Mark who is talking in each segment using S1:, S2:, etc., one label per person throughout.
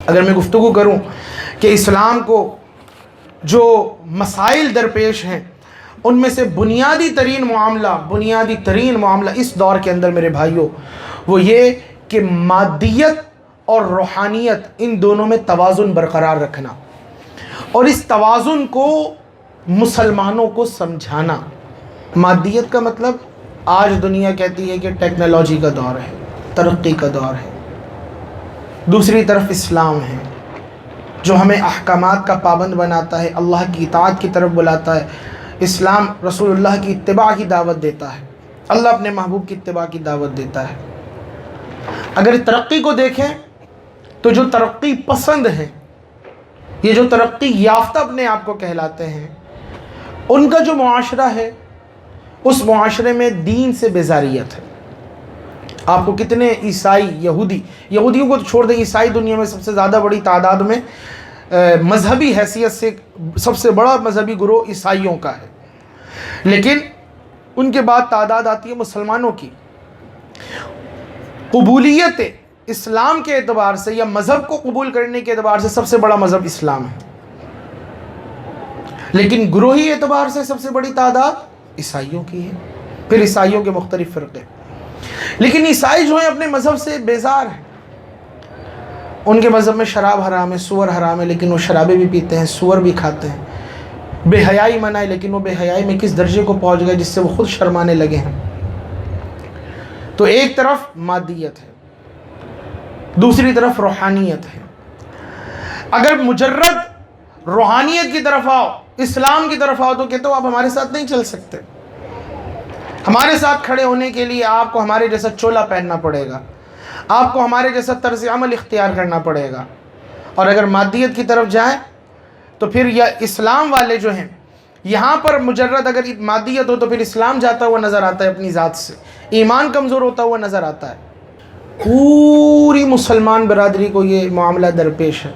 S1: اگر میں گفتگو کروں کہ اسلام کو جو مسائل درپیش ہیں ان میں سے بنیادی ترین معاملہ اس دور کے اندر میرے بھائیوں وہ یہ کہ مادیت اور روحانیت ان دونوں میں توازن برقرار رکھنا، اور اس توازن کو مسلمانوں کو سمجھانا۔ مادیت کا مطلب آج دنیا کہتی ہے کہ ٹیکنالوجی کا دور ہے، ترقی کا دور ہے، دوسری طرف اسلام ہے جو ہمیں احکامات کا پابند بناتا ہے، اللہ کی اطاعت کی طرف بلاتا ہے۔ اسلام رسول اللہ کی اتباع کی دعوت دیتا ہے، اللہ اپنے محبوب کی اتباع کی دعوت دیتا ہے۔ اگر ترقی کو دیکھیں تو جو ترقی پسند ہیں، یہ جو ترقی یافتہ اپنے آپ کو کہلاتے ہیں، ان کا جو معاشرہ ہے اس معاشرے میں دین سے بیزاریت ہے۔ آپ کو کتنے عیسائی، یہودیوں کو تو چھوڑ دیں، عیسائی دنیا میں سب سے زیادہ بڑی تعداد میں مذہبی حیثیت سے سب سے بڑا مذہبی گروہ عیسائیوں کا ہے، لیکن ان کے بعد تعداد آتی ہے مسلمانوں کی۔ قبولیت اسلام کے اعتبار سے یا مذہب کو قبول کرنے کے اعتبار سے سب سے بڑا مذہب اسلام ہے، لیکن گروہی اعتبار سے سب سے بڑی تعداد عیسائیوں کی ہے، پھر عیسائیوں کے مختلف فرقے۔ لیکن عیسائی جو ہیں اپنے مذہب سے بیزار ہیں، ان کے مذہب میں شراب حرام ہے، سور حرام ہے، لیکن وہ شرابیں بھی پیتے ہیں، سور بھی کھاتے ہیں۔ بے حیائی منع ہے، لیکن وہ بے حیائی میں کس درجے کو پہنچ گئے جس سے وہ خود شرمانے لگے ہیں۔ تو ایک طرف مادیت ہے، دوسری طرف روحانیت ہے۔ اگر مجرد روحانیت کی طرف آؤ، اسلام کی طرف آؤ، تو کہتے ہو آپ ہمارے ساتھ نہیں چل سکتے، ہمارے ساتھ کھڑے ہونے کے لیے آپ کو ہمارے جیسا چولا پہننا پڑے گا، آپ کو ہمارے جیسا طرز عمل اختیار کرنا پڑے گا۔ اور اگر مادیت کی طرف جائیں تو پھر یہ اسلام والے جو ہیں، یہاں پر مجرد اگر مادیت ہو تو پھر اسلام جاتا ہوا نظر آتا ہے اپنی ذات سے، ایمان کمزور ہوتا ہوا نظر آتا ہے۔ پوری مسلمان برادری کو یہ معاملہ درپیش ہے،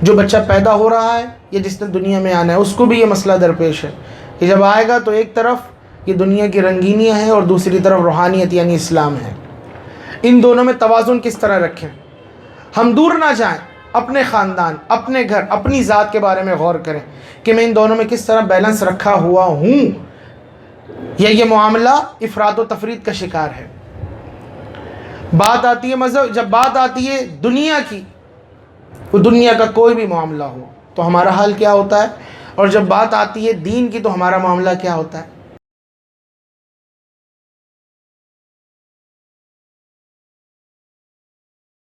S1: جو بچہ پیدا ہو رہا ہے یا جس نے دنیا میں آنا ہے اس کو بھی یہ مسئلہ درپیش ہے کہ جب آئے گا تو ایک طرف یہ دنیا کی رنگینیاں ہیں اور دوسری طرف روحانیت یعنی اسلام ہے۔ ان دونوں میں توازن کس طرح رکھیں؟ ہم دور نہ جائیں، اپنے خاندان، اپنے گھر، اپنی ذات کے بارے میں غور کریں کہ میں ان دونوں میں کس طرح بیلنس رکھا ہوا ہوں، یا یہ معاملہ افراط و تفریط کا شکار ہے۔ بات آتی ہے مذہب، جب بات آتی ہے دنیا کی، وہ دنیا کا کوئی بھی معاملہ ہو تو ہمارا حال کیا ہوتا ہے، اور جب بات آتی ہے دین کی تو ہمارا معاملہ کیا ہوتا ہے۔